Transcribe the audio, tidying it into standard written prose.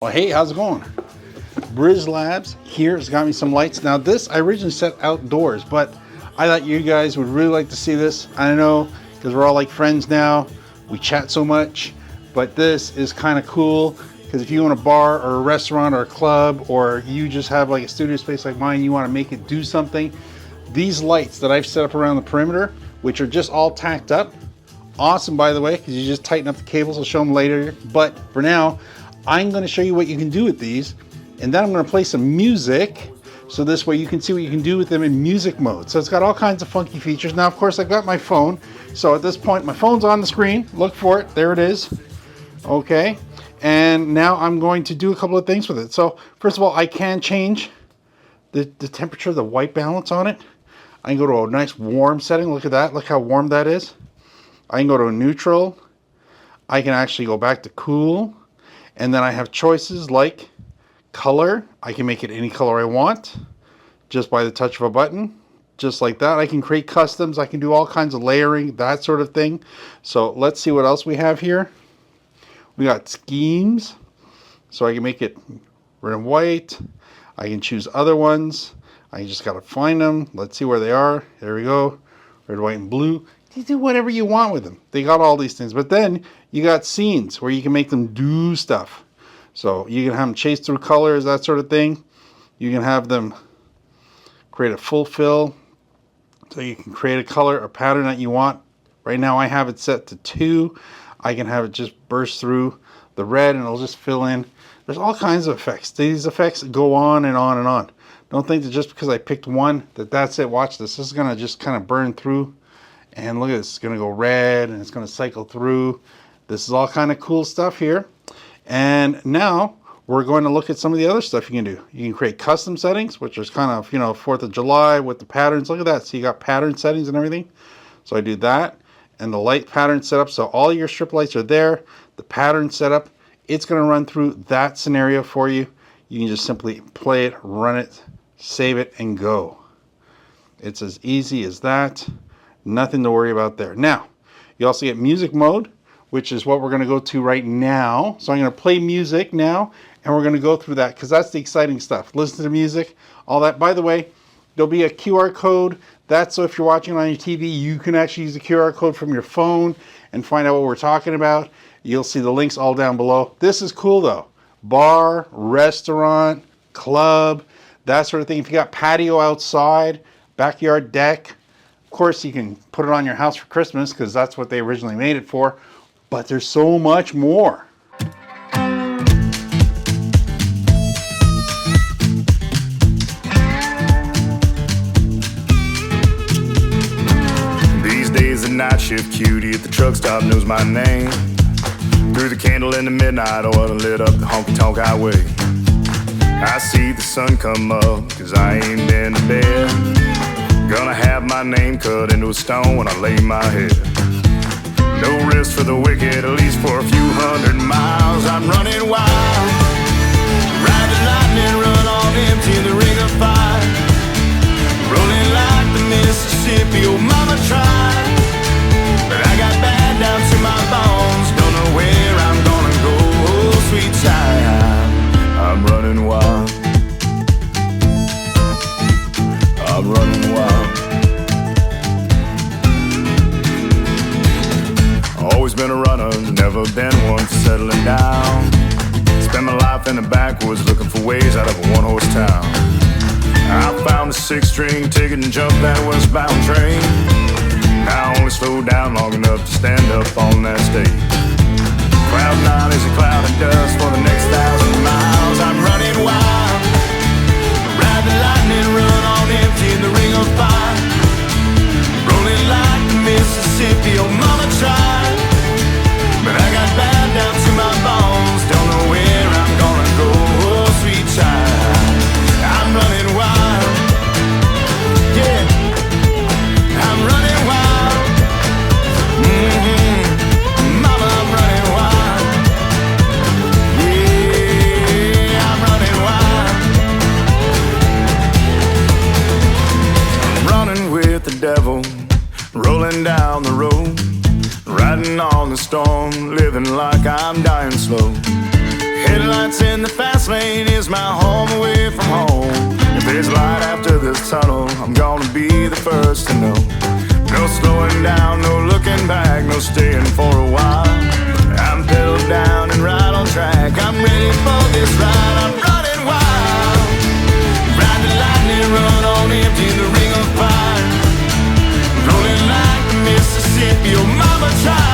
Well, hey, how's it going? BrizLabs here has got me some lights. Now this I originally set outdoors, but I thought you guys would really like to see this. I know, because we're all like friends now. We chat so much, but this is kind of cool because if you own a bar or a restaurant or a club, or you just have like a studio space like mine, you want to make it do something. These lights that I've set up around the perimeter, which are just all tacked up, awesome by the way, because you just tighten up the cables. I'll show them later, but for now I'm going to show you what you can do with these, and then I'm going to play some music so this way you can see what you can do with them in music mode. So it's got all kinds of funky features. Now of course I've got my phone, so at this point my phone's on the screen. Look for it, there it is. Okay, and now I'm going to do a couple of things with it. So first of all, I can change the temperature, the white balance on it. I can go to a nice warm setting. Look at that, look how warm that is. I can go to a neutral. I can actually go back to cool. And then I have choices like color. I can make it any color I want just by the touch of a button, just like that. I can create customs. I can do all kinds of layering, that sort of thing. So let's see what else we have here. We got schemes. So I can make it red and white. I can choose other ones. I just got to find them. Let's see where they are. There we go. Red, white, and blue. You do whatever you want with them. They got all these things. But then you got scenes where you can make them do stuff. So you can have them chase through colors, that sort of thing. You can have them create a full fill. So you can create a color or pattern that you want. Right now I have it set to 2. I can have it just burst through the red and it'll just fill in. There's all kinds of effects. These effects go on and on and on. Don't think that just because I picked one that's it. Watch this. This is going to just kind of burn through. And look at this, it's going to go red and it's going to cycle through. This is all kind of cool stuff here. And now we're going to look at some of the other stuff you can do. You can create custom settings, which is kind of, 4th of July with the patterns. Look at that. So you got pattern settings and everything. So I do that and the light pattern setup. So all your strip lights are there. The pattern setup, it's going to run through that scenario for you. You can just simply play it, run it, save it, and go. It's as easy as that. Nothing to worry about there. Now, you also get music mode, which is what we're going to go to right now. So I'm going to play music now, and we're going to go through that because that's the exciting stuff. Listen to the music, all that. By the way, there'll be a QR code. That's so if you're watching on your TV, you can actually use the QR code from your phone and find out what we're talking about. You'll see the links all down below. This is cool though. Bar, restaurant, club, that sort of thing. If you got patio outside, backyard deck, of course, you can put it on your house for Christmas because that's what they originally made it for. But there's so much more. These days, the night shift cutie at the truck stop knows my name. Through the candle in the midnight oil and lit up the honky-tonk highway. I see the sun come up because I ain't been to bed. Gonna have my name cut into a stone when I lay my head. No rest for the wicked, at least for a few 100 miles. I'm running wild, ride the lightning, run on empty in the ring of fire. Rolling like the Mississippi, oh mama tried. But I got bad down to my bones, don't know where I'm gonna go, oh sweet child. I'm running wild, I'm running wild. Always been a runner, never been one for settling down. Spent my life in the backwoods looking for ways out of a one-horse town. I found a 6-string ticket and jumped that westbound train. Now I only slow down long enough to stand up on that stage. Cloud 9 is a cloud of dust for the next 1,000 miles. I'm running wild, ride the lightning, run on empty in the ring of fire. Rolling like the Mississippi, oh mama tried. But I got bad down to my bones, don't know where I'm gonna go, oh sweet child. I'm running wild, yeah, I'm running wild. Mama, I'm running wild, yeah, I'm running wild. I'm running with the devil, rolling down the road. Riding on the storm, living like I'm dying slow. Headlights in the fast lane is my home away from home. If there's light after this tunnel, I'm gonna be the first to know. No slowing down, no looking back, no staying for a while. I'm pedal down and right on track. I'm ready for this ride, I'm running wild. Ride the lightning, run on empty in the ring of fire. Rolling like the Mississippi, your mama tried.